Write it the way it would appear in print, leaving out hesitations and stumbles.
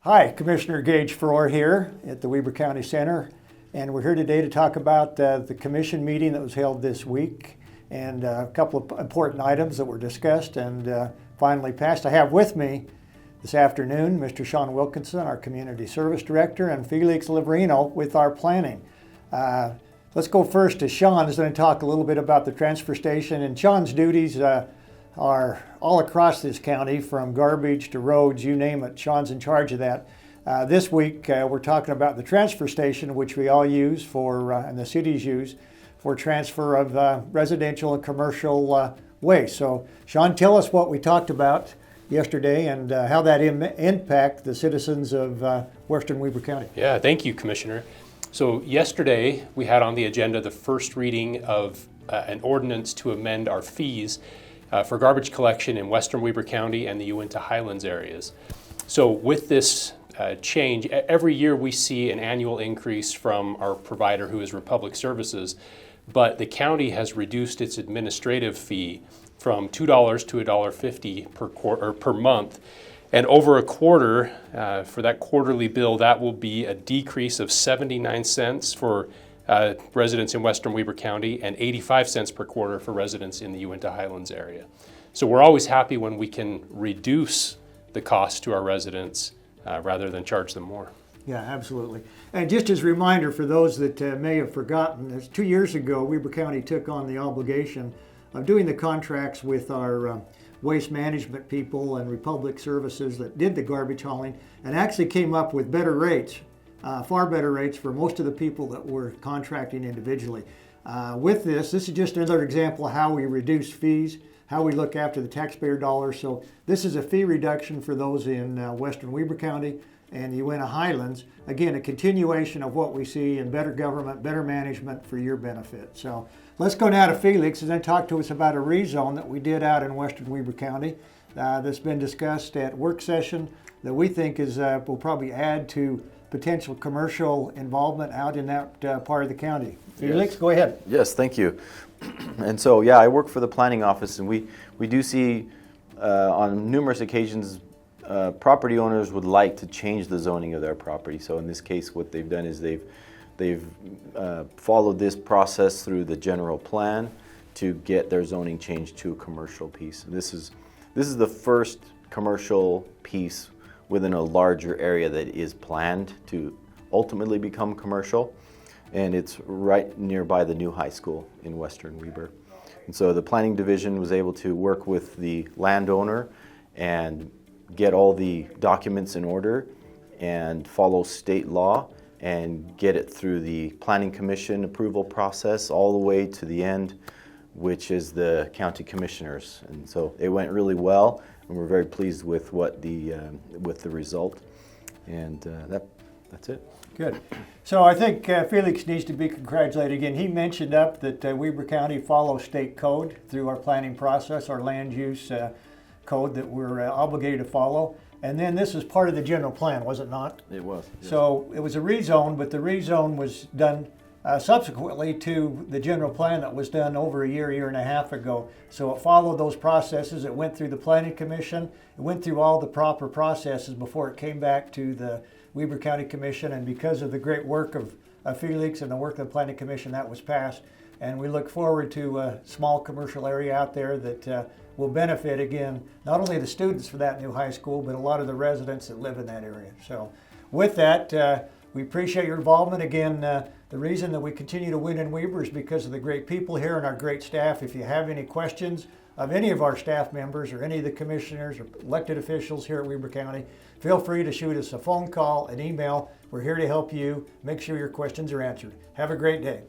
Hi, Commissioner Gage Frohr here at the Weber County Center, and we're here today to talk about the commission meeting that was held this week and a couple of important items that were discussed and finally passed. I have with me this afternoon Mr. Sean Wilkinson, our Community Service Director, and Felix Liverino with our planning. Let's go first to Sean, who's going to talk a little bit about the transfer station, and Sean's duties are all across this county, from garbage to roads, you name it. Sean's in charge of that. This week we're talking about the transfer station, which we all use for, and the cities use, for transfer of residential and commercial waste. So Sean, tell us what we talked about yesterday and how that impact the citizens of Western Weber County. Yeah, thank you, Commissioner. So yesterday we had on the agenda the first reading of an ordinance to amend our fees for garbage collection in Western Weber County and the Uintah Highlands areas. So with this change, every year we see an annual increase from our provider, who is Republic Services, but the county has reduced its administrative fee from $2 to $1.50 per month. And over a quarter, for that quarterly bill, that will be a decrease of 79 cents for residents in Western Weber County and 85 cents per quarter for residents in the Uintah Highlands area. So we're always happy when we can reduce the cost to our residents rather than charge them more. Yeah, absolutely. And just as a reminder for those that may have forgotten, 2 years ago, Weber County took on the obligation of doing the contracts with our waste management people and Republic Services that did the garbage hauling, and actually came up with better rates, far better rates for most of the people that were contracting individually. With this is just another example of how we reduce fees, how we look after the taxpayer dollars. So this is a fee reduction for those in Western Weber County and the Uintah Highlands. Again, a continuation of what we see in better government, better management for your benefit. So let's go now to Felix and then talk to us about a rezone that we did out in Western Weber County that's been discussed at work session that we think is will probably add to potential commercial involvement out in that part of the county. Felix, yes. Go ahead. Yes, thank you. And so, yeah, I work for the planning office, and we do see on numerous occasions property owners would like to change the zoning of their property. So in this case, what they've done is they've followed this process through the general plan to get their zoning changed to a commercial piece. And this is the first commercial piece within a larger area that is planned to ultimately become commercial. And it's right nearby the new high school in Western Weber. And so the planning division was able to work with the landowner and get all the documents in order and follow state law and get it through the planning commission approval process all the way to the end, which is the county commissioners. And so it went really well, and we're very pleased with what the result. And that's it. Good. So I think Felix needs to be congratulated again. He mentioned up that Weber County follows state code through our planning process, our land use code that we're obligated to follow. And then this is part of the general plan, was it not? It was. Yes. So it was a rezone, but the rezone was done subsequently to the general plan that was done over a year and a half ago. So it followed those processes. It went through the planning commission. It went through all the proper processes before it came back to the Weber County Commission, and because of the great work of Felix and the work of the Planning Commission, that was passed. And we look forward to a small commercial area out there that will benefit, again, not only the students for that new high school, but a lot of the residents that live in that area. So with that, we appreciate your involvement. Again, the reason that we continue to win in Weber is because of the great people here and our great staff. If you have any questions of any of our staff members or any of the commissioners or elected officials here at Weber County, feel free to shoot us a phone call, an email. We're here to help you make sure your questions are answered. Have a great day.